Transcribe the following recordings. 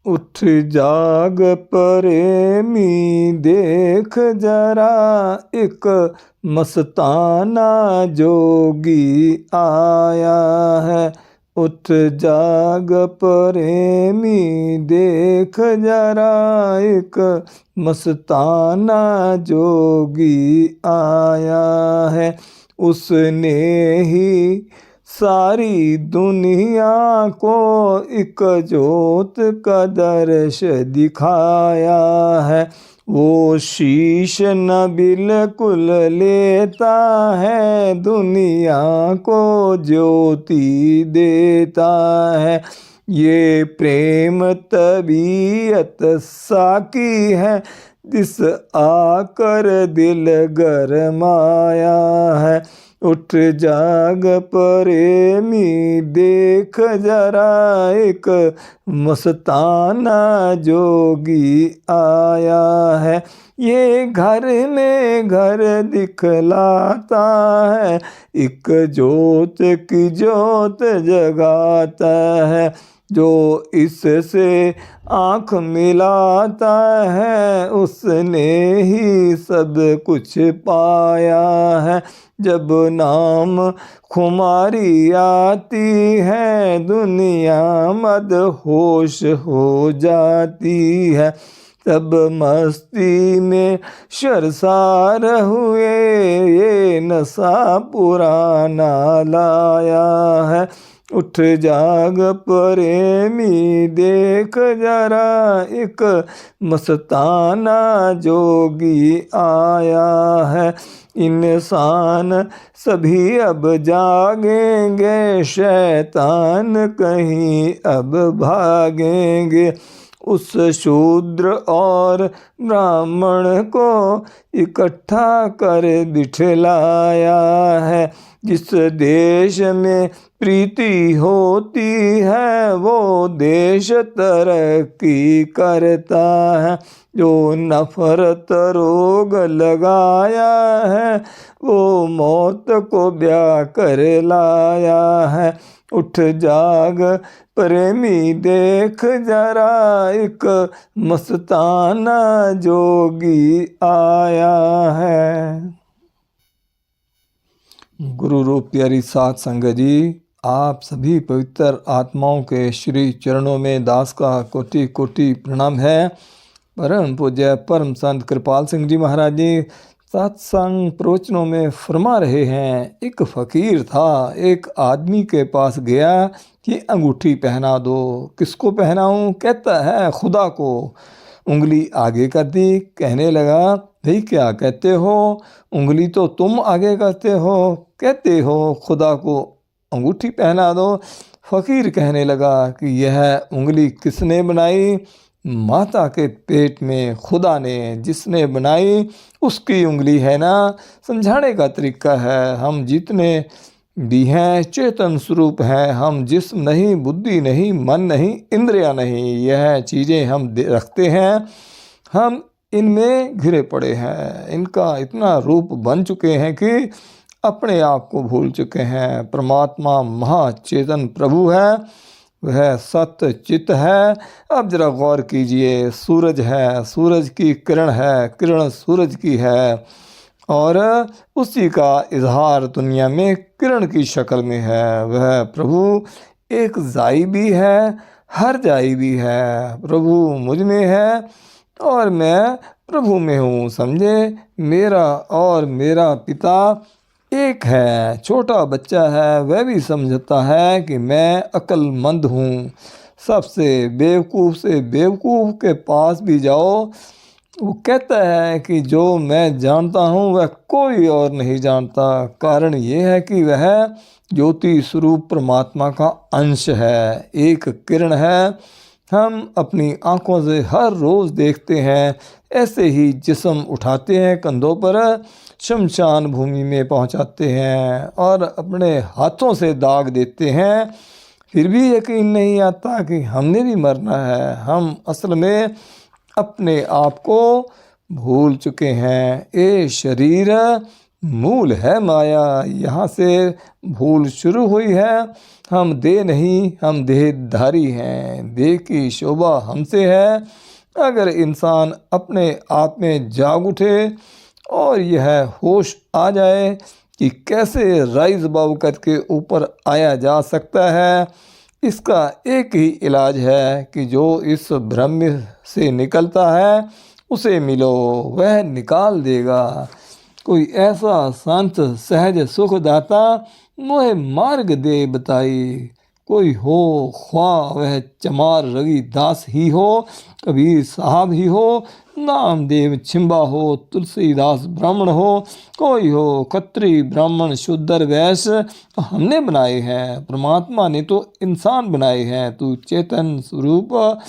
उठ जाग प्रेमी देख जरा, एक मस्ताना जोगी आया है। उठ जाग प्रेमी देख जरा, एक मस्ताना जोगी आया है। उसने ही सारी दुनिया को एक जोत का दर्श दिखाया है। वो शीश न बिल्कुल लेता है, दुनिया को ज्योति देता है। ये प्रेम तबीयत साकी है, जिस आकर दिल गरमाया है। उठ जाग प्रेमी देख जरा, एक मस्ताना जोगी आया है। ये घर में घर दिखलाता है, एक जोत की जोत जगाता है। जो इससे आँख मिलाता है, उसने ही सब कुछ पाया है। जब नाम खुमारी आती है, दुनिया मदहोश हो जाती है। तब मस्ती में शर्सार हुए, ये नशा पुराना लाया है। उठ जाग प्रेमी देख जरा, एक मस्ताना जोगी आया है। इंसान सभी अब जागेंगे, शैतान कहीं अब भागेंगे। उस शूद्र और ब्राह्मण को इकट्ठा कर बिठलाया है। जिस देश में प्रीति होती है, वो देश तरक्की करता है। जो नफरत रोग लगाया है, वो मौत को ब्याह कर लाया है। उठ जाग प्रेमी देख जरा, एक मस्ताना जोगी आया है। गुरु रूप प्यारी साध संगत जी, आप सभी पवित्र आत्माओं के श्री चरणों में दास का कोटि कोटि प्रणाम है। परम पूज्य परम संत कृपाल सिंह जी महाराज जी सत्संग प्रवचनों में फरमा रहे हैं। एक फकीर था, एक आदमी के पास गया कि अंगूठी पहना दो। किसको पहनाऊं? कहता है खुदा को। उंगली आगे कर दी, कहने लगा भाई क्या कहते हो? उंगली तो तुम आगे करते हो, कहते हो खुदा को अंगूठी पहना दो। फकीर कहने लगा कि यह उंगली किसने बनाई? माता के पेट में खुदा ने जिसने बनाई उसकी उंगली है ना। समझाने का तरीका है, हम जितने भी हैं चेतन स्वरूप हैं। हम जिस्म नहीं, बुद्धि नहीं, मन नहीं, इंद्रियां नहीं, यह चीज़ें हम रखते हैं। हम इनमें घिरे पड़े हैं, इनका इतना रूप बन चुके हैं कि अपने आप को भूल चुके हैं। परमात्मा महाचेतन प्रभु है, वह सत्य चित्त है। अब जरा गौर कीजिए, सूरज है, सूरज की किरण है, किरण सूरज की है, और उसी का इजहार दुनिया में किरण की शक्ल में है। वह प्रभु एक जाई भी है, हर जाई भी है। प्रभु मुझ में है और मैं प्रभु में हूँ। समझे, मेरा और मेरा पिता एक है। छोटा बच्चा है, वह भी समझता है कि मैं अक्लमंद हूँ। सबसे बेवकूफ़ से बेवकूफ़ के पास भी जाओ, वो कहता है कि जो मैं जानता हूँ वह कोई और नहीं जानता। कारण ये है कि वह ज्योति स्वरूप परमात्मा का अंश है, एक किरण है। हम अपनी आँखों से हर रोज़ देखते हैं, ऐसे ही जिस्म उठाते हैं कंधों पर, शमशान भूमि में पहुंचाते हैं और अपने हाथों से दाग देते हैं। फिर भी यकीन नहीं आता कि हमने भी मरना है। हम असल में अपने आप को भूल चुके हैं। ये शरीर मूल है माया, यहाँ से भूल शुरू हुई है। हम देह नहीं, हम देहधारी हैं, देह की शोभा हमसे है। अगर इंसान अपने आप में जाग उठे और यह होश आ जाए कि कैसे राइज बावकत के ऊपर आया जा सकता है, इसका एक ही इलाज है कि जो इस भ्रम से निकलता है उसे मिलो, वह निकाल देगा। कोई ऐसा संत सहज सुखदाता मोहे मार्ग दे बताई। कोई हो ख्वाह वह चमार रवि दास ही हो, कबीर साहब ही हो, नामदेव छिंबा हो, तुलसीदास ब्राह्मण हो, कोई हो खत्री ब्राह्मण शूद्र वैश्य, तो हमने बनाए हैं, परमात्मा ने तो इंसान बनाए हैं। तू चेतन स्वरूप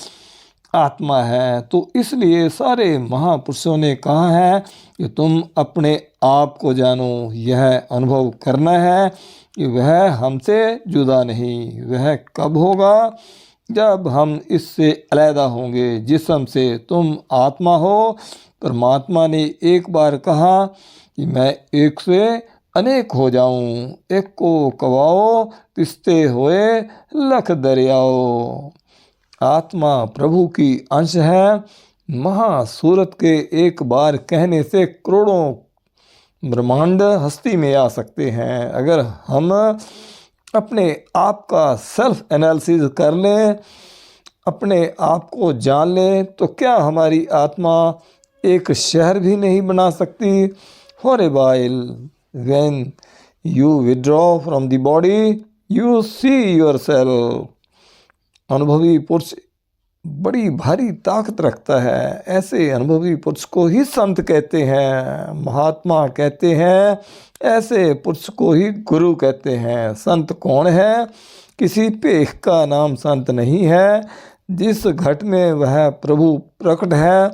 आत्मा है। तो इसलिए सारे महापुरुषों ने कहा है कि तुम अपने आप को जानो। यह अनुभव करना है कि वह हमसे जुदा नहीं। वह कब होगा? जब हम इससे अलहदा होंगे। जिस्म से तुम आत्मा हो। परमात्मा ने एक बार कहा कि मैं एक से अनेक हो जाऊं। एक को कवाओ तिस्ते होए लख दरियाओ। आत्मा प्रभु की अंश है। महासूरत के एक बार कहने से करोड़ों ब्रह्मांड हस्ती में आ सकते हैं। अगर हम अपने आप का सेल्फ एनालिसिस कर लें, अपने आप को जान लें, तो क्या हमारी आत्मा एक शहर भी नहीं बना सकती? For a while when you withdraw from the body you see yourself. अनुभवी पुरुष बड़ी भारी ताकत रखता है। ऐसे अनुभवी पुरुष को ही संत कहते हैं, महात्मा कहते हैं। ऐसे पुरुष को ही गुरु कहते हैं। संत कौन है? किसी पेख का नाम संत नहीं है। जिस घट में वह प्रभु प्रकट है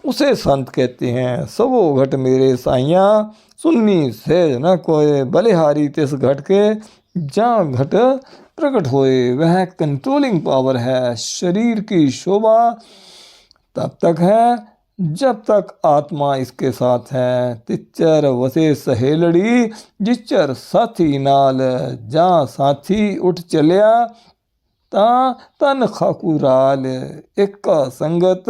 उसे संत कहते हैं। सबो घट मेरे साइया सुन्नी सहज न कोय, बलिहारी तिस घट के जहाँ घट प्रकट होए। वह कंट्रोलिंग पावर है। शरीर की शोभा तब तक है जब तक आत्मा इसके साथ है। तिच्चर वसे सहेलड़ी जिच्चर साथी नाल, जहाँ साथी उठ चलिया ता तन खाकुराल। एक संगत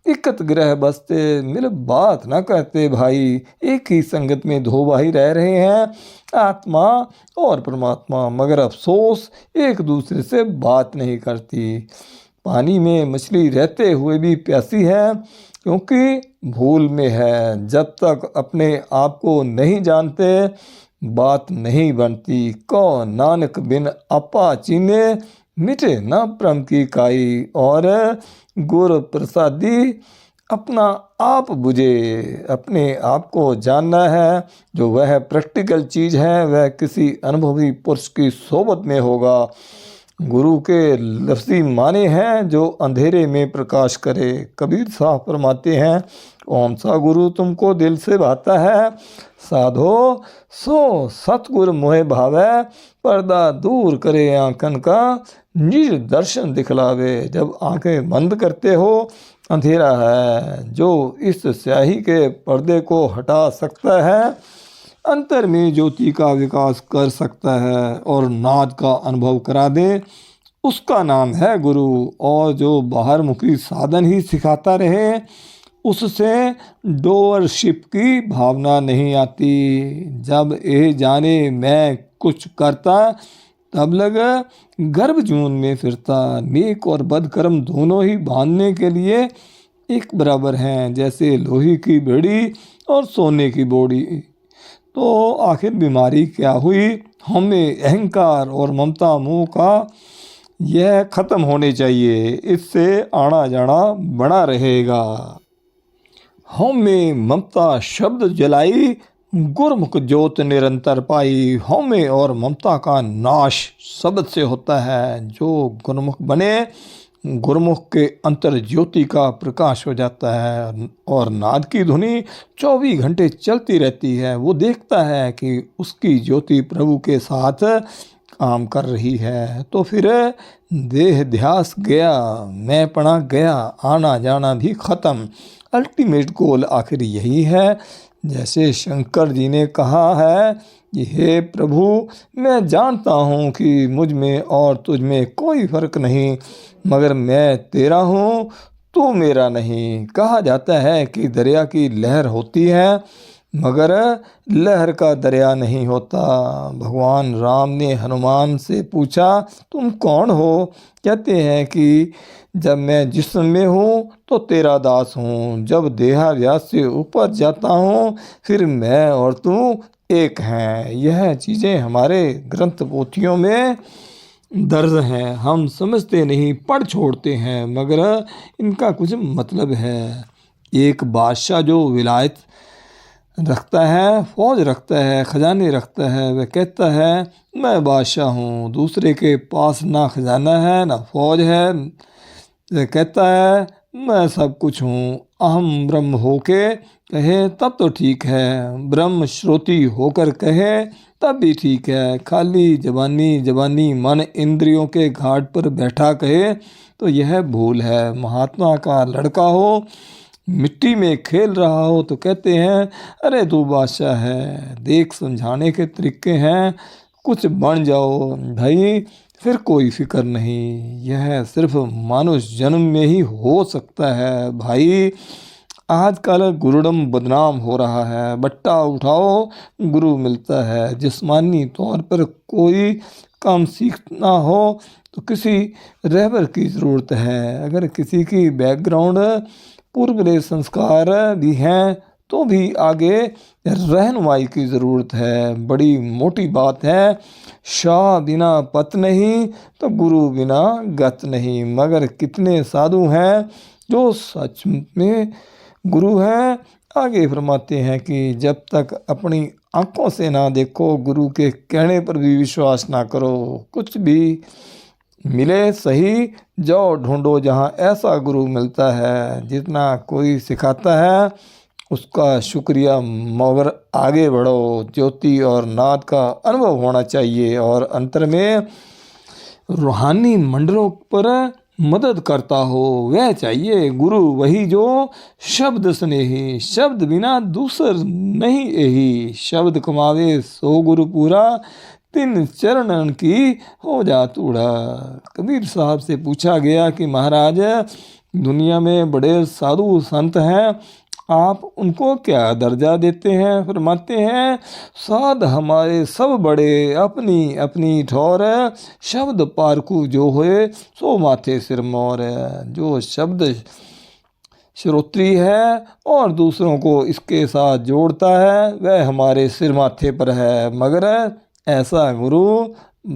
इकत ग्रह बसते, मिल बात ना कहते भाई। एक ही संगत में दो भाई रह रहे हैं, आत्मा और परमात्मा, मगर अफसोस एक दूसरे से बात नहीं करती। पानी में मछली रहते हुए भी प्यासी है क्योंकि भूल में है। जब तक अपने आप को नहीं जानते बात नहीं बनती। कौ नानक बिन आपा चीने, मिटे न प्रेम की काई। और गुर प्रसादी अपना आप बुझे। अपने आप को जानना है। जो वह प्रैक्टिकल चीज़ है वह किसी अनुभवी पुरुष की सोबत में होगा। गुरु के लफ्ज़ी माने हैं जो अंधेरे में प्रकाश करे। कबीर साहब फरमाते हैं, कौन सा गुरु तुमको दिल से भाता है? साधो सो सतगुर मोहे भावे, पर्दा दूर करे आंखन का, निज दर्शन दिखलावे। जब आंखें बंद करते हो अंधेरा है। जो इस स्याही के पर्दे को हटा सकता है अंतर में ज्योति का विकास कर सकता है और नाद का अनुभव करा दे, उसका नाम है गुरु। और जो बाहर मुखी साधन ही सिखाता रहे उससे डोअरशिप की भावना नहीं आती। जब ये जाने मैं कुछ करता तब लगा गर्भ जून में फिरता। नेक और बद कर्म दोनों ही बांधने के लिए एक बराबर हैं, जैसे लोहे की बेड़ी और सोने की बोड़ी। तो आखिर बीमारी क्या हुई? हमें अहंकार और ममता मोह का यह खत्म होने चाहिए। इससे आना जाना बना रहेगा। हमें ममता शब्द जलाई, गुरमुख ज्योत निरंतर पाई। हमें और ममता का नाश शब्द से होता है। जो गुरमुख बने गुरमुख के अंतर ज्योति का प्रकाश हो जाता है और नाद की धुनी 24 घंटे चलती रहती है। वो देखता है कि उसकी ज्योति प्रभु के साथ काम कर रही है, तो फिर देह ध्यास गया, मैं पना गया, आना जाना भी खत्म। अल्टीमेट गोल आखिर यही है। जैसे शंकर जी ने कहा है कि हे प्रभु, मैं जानता हूँ कि मुझ में और तुझ में कोई फर्क नहीं, मगर मैं तेरा हूँ, तू मेरा नहीं। कहा जाता है कि दरिया की लहर होती है मगर लहर का दरिया नहीं होता। भगवान राम ने हनुमान से पूछा, तुम कौन हो? कहते हैं कि जब मैं जिस्म में हूँ तो तेरा दास हूँ, जब देहाव्यास से ऊपर जाता हूँ फिर मैं और तू एक हैं। यह चीज़ें हमारे ग्रंथ पोथियों में दर्ज हैं, हम समझते नहीं, पढ़ छोड़ते हैं, मगर इनका कुछ मतलब है। एक बादशाह जो विलायत रखता है, फौज रखता है, खजाने रखता है, वह कहता है मैं बादशाह हूँ। दूसरे के पास ना खजाना है ना फौज है, वह कहता है मैं सब कुछ हूँ। अहम ब्रह्म होके कहे तब तो ठीक है, ब्रह्म श्रोति होकर कहे तब भी ठीक है। खाली जबानी जबानी मन इंद्रियों के घाट पर बैठा कहे तो यह भूल है। महात्मा का लड़का हो, मिट्टी में खेल रहा हो तो कहते हैं अरे तू बादशाह है, देख समझाने के तरीके हैं, कुछ बन जाओ भाई, फिर कोई फिक्र नहीं। यह सिर्फ मानुष जन्म में ही हो सकता है भाई। आजकल गुरुडम बदनाम हो रहा है, बट्टा उठाओ गुरु मिलता है। जिस्मानी तौर पर कोई काम सीखना हो तो किसी रहबर की ज़रूरत है। अगर किसी की बैकग्राउंड पूर्वले संस्कार भी हैं तो भी आगे रहनुमाई की ज़रूरत है। बड़ी मोटी बात है, शाह बिना पत नहीं तो गुरु बिना गत नहीं। मगर कितने साधु हैं जो सच में गुरु हैं। आगे फरमाते हैं कि जब तक अपनी आंखों से ना देखो, गुरु के कहने पर भी विश्वास ना करो। कुछ भी मिले सही, जाओ ढूंढो जहाँ ऐसा गुरु मिलता है। जितना कोई सिखाता है उसका शुक्रिया, मगर आगे बढ़ो। ज्योति और नाद का अनुभव होना चाहिए और अंतर में रूहानी मंडलों पर मदद करता हो वह चाहिए गुरु। वही जो शब्द स्नेही, शब्द बिना दूसर नहीं यही। शब्द कमावे सो गुरु पूरा, तिन चरणन की हो जा तूड़ा। कबीर साहब से पूछा गया कि महाराज, दुनिया में बड़े साधु संत हैं, आप उनको क्या दर्जा देते हैं? फरमाते हैं साध हमारे सब बड़े, अपनी अपनी ठौर है, शब्द पारकू जो होए सो माथे सिर मोर है। जो शब्द श्रोत्री है और दूसरों को इसके साथ जोड़ता है वह हमारे सिर माथे पर है। मगर ऐसा गुरु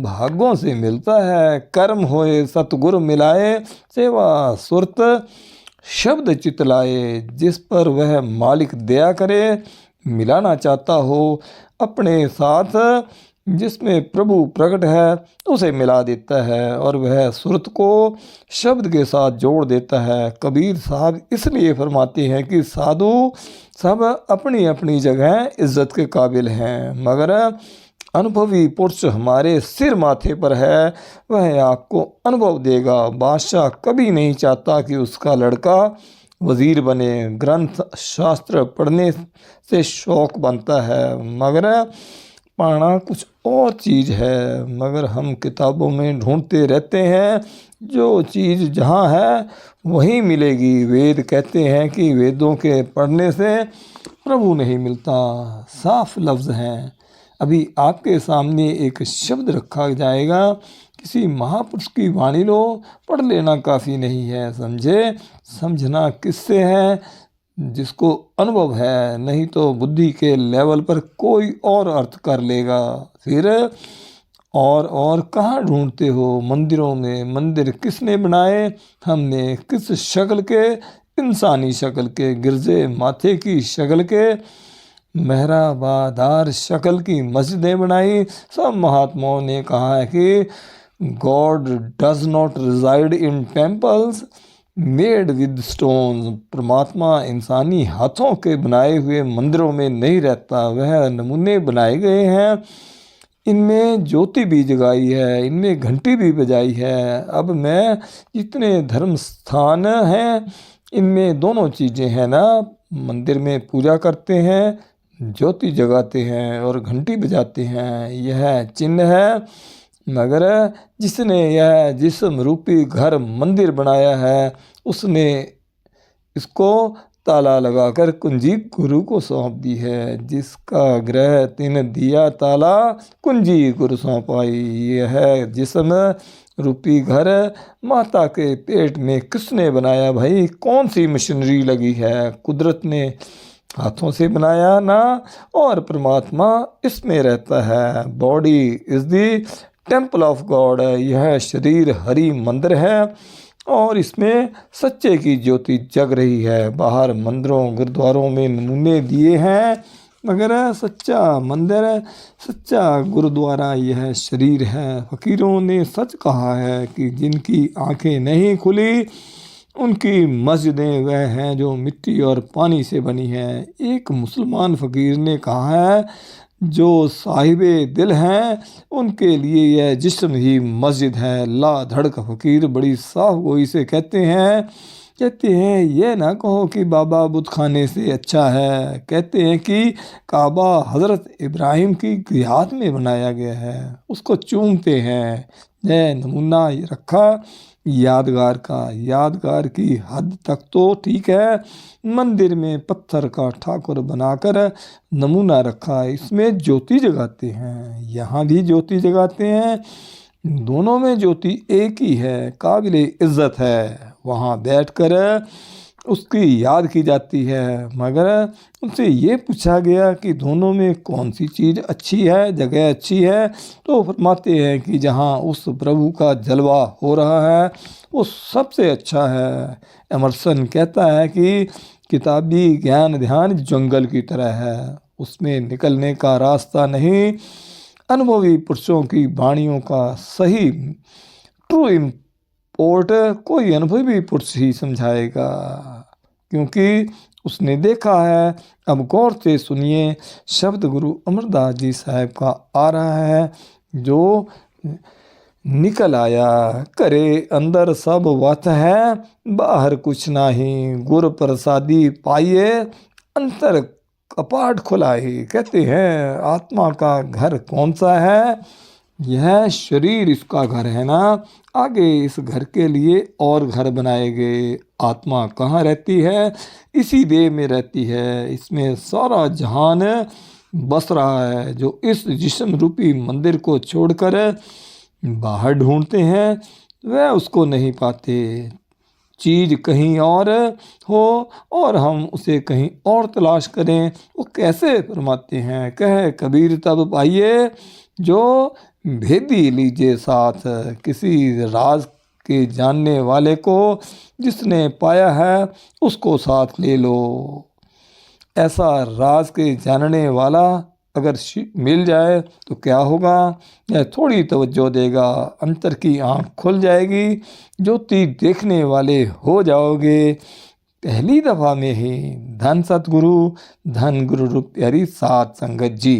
भागों से मिलता है। कर्म होए सतगुरु मिलाए, सेवा सुरत शब्द चितलाए। जिस पर वह मालिक दया करे, मिलाना चाहता हो अपने साथ, जिसमें प्रभु प्रकट है उसे मिला देता है और वह सुरत को शब्द के साथ जोड़ देता है। कबीर साहब इसलिए फरमाते हैं कि साधु सब अपनी अपनी जगह इज्जत के काबिल हैं, मगर अनुभवी पुरुष हमारे सिर माथे पर है, वह आपको अनुभव देगा। बादशाह कभी नहीं चाहता कि उसका लड़का वजीर बने। ग्रंथ शास्त्र पढ़ने से शौक बनता है, मगर पढ़ना कुछ और चीज़ है। मगर हम किताबों में ढूंढते रहते हैं, जो चीज़ जहाँ है वहीं मिलेगी। वेद कहते हैं कि वेदों के पढ़ने से प्रभु नहीं मिलता। साफ लफ्ज़ हैं। अभी आपके सामने एक शब्द रखा जाएगा, किसी महापुरुष की वाणी लो, पढ़ लेना काफ़ी नहीं है। समझे, समझना किससे है? जिसको अनुभव है, नहीं तो बुद्धि के लेवल पर कोई और अर्थ कर लेगा। फिर और कहाँ ढूंढते हो? मंदिरों में। मंदिर किसने बनाए? हमने। किस शक्ल के? इंसानी शक्ल के। गिरजे माथे की शक्ल के, मेहराबादार शक्ल की मस्जिदें बनाई। सब महात्माओं ने कहा है कि God does not reside in temples made with stones. परमात्मा इंसानी हाथों के बनाए हुए मंदिरों में नहीं रहता, वह नमूने बनाए गए हैं इनमें ज्योति भी जगाई है, इनमें घंटी भी बजाई है। अब मैं जितने धर्म स्थान हैं इनमें दोनों चीज़ें हैं ना, मंदिर में पूजा करते हैं, ज्योति जगाते हैं और घंटी बजाते हैं, यह चिन्ह है। मगर जिसने यह जिस्म रूपी घर मंदिर बनाया है उसने इसको ताला लगाकर कुंजी गुरु को सौंप दी है। जिसका ग्रह तिन दिया ताला, कुंजी गुरु सौंपाई। यह जिस्म रूपी घर माता के पेट में किसने बनाया भाई? कौन सी मशीनरी लगी है? कुदरत ने हाथों से बनाया ना, और परमात्मा इसमें रहता है। Body is the temple of God. यह शरीर हरि मंदिर है और इसमें सच्चे की ज्योति जग रही है। बाहर मंदिरों गुरुद्वारों में नमूने दिए हैं, मगर सच्चा मंदिर, सच्चा गुरुद्वारा यह शरीर है। फकीरों ने सच कहा है कि जिनकी आंखें नहीं खुली उनकी मस्जिदें वह हैं जो मिट्टी और पानी से बनी हैं। एक मुसलमान फ़कीर ने कहा है जो साहिबे दिल हैं उनके लिए यह जिस्म ही मस्जिद है। ला धड़क फ़कीर बड़ी साफ गोई से कहते हैं ये ना कहो कि बाबा बुत खाने से अच्छा है। कहते हैं कि काबा हज़रत इब्राहिम की याद में बनाया गया है, उसको चूमते हैं। यह नमूना रखा यादगार का। यादगार की हद तक तो ठीक है, मंदिर में पत्थर का ठाकुर बनाकर नमूना रखा, इसमें ज्योति जगाते हैं, यहाँ भी ज्योति जगाते हैं। दोनों में ज्योति एक ही है, काबिल इज़्ज़त है। वहाँ बैठकर उसकी याद की जाती है। मगर उनसे ये पूछा गया कि दोनों में कौन सी चीज़ अच्छी है, जगह अच्छी है, तो फरमाते हैं कि जहाँ उस प्रभु का जलवा हो रहा है वो सबसे अच्छा है। एमर्सन कहता है कि किताबी ज्ञान ध्यान जंगल की तरह है, उसमें निकलने का रास्ता नहीं। अनुभवी पुरुषों की वाणियों का सही ट्रू इम्पोर्ट कोई अनुभवी पुरुष ही समझाएगा, क्योंकि उसने देखा है। अब गौर से सुनिए, शब्द गुरु अमरदास जी साहब का आ रहा है जो निकल आया। करे अंदर सब वत है, बाहर कुछ नहीं, गुर प्रसादी पाइए, अंतर कपाट खुलाए। कहते हैं आत्मा का घर कौन सा है? यह शरीर इसका घर है ना। आगे इस घर के लिए और घर बनाए गए। आत्मा कहाँ रहती है? इसी देह में रहती है। इसमें सारा जहान बस रहा है। जो इस जिस्म रूपी मंदिर को छोड़कर बाहर ढूंढते हैं वह उसको नहीं पाते। चीज़ कहीं और हो और हम उसे कहीं और तलाश करें, वो कैसे फरमाते हैं? कहे कबीर तब पाइए जो भेदी लीजिए साथ। किसी राज के जानने वाले को जिसने पाया है उसको साथ ले लो। ऐसा राज के जानने वाला अगर मिल जाए तो क्या होगा? यह थोड़ी तवज्जो देगा, अंतर की आँख खुल जाएगी, ज्योति देखने वाले हो जाओगे पहली दफ़ा में ही। धन सतगुरु, धन गुरु रूप प्यारी सात संगत जी।